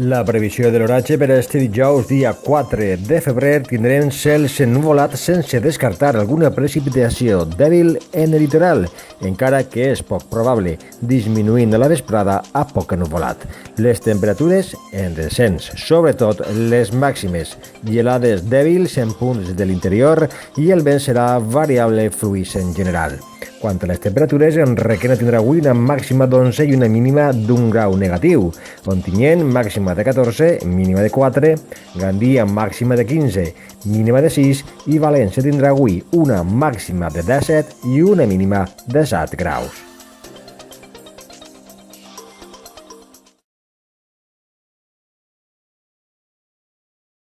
La previsió de l'oratge per a este dijous, dia 4 de febrer, tindrem cels ennuvolats sense descartar alguna precipitació dèbil en el litoral, encara que és poc probable, disminuint a la vesprada a poc ennuvolat. Les temperatures en descens, sobretot les màximes, gelades dèbils en punts de l'interior i el vent serà variable fluix en general. Quant a les temperatures, en Requena tindrà avui una màxima d'11 i una mínima d'1 grau negatiu. Ontinyent, màxima de 14, mínima de 4, Gandia, màxima de 15, mínima de 6 i València tindrà avui una màxima de 17 i una mínima de 7 graus.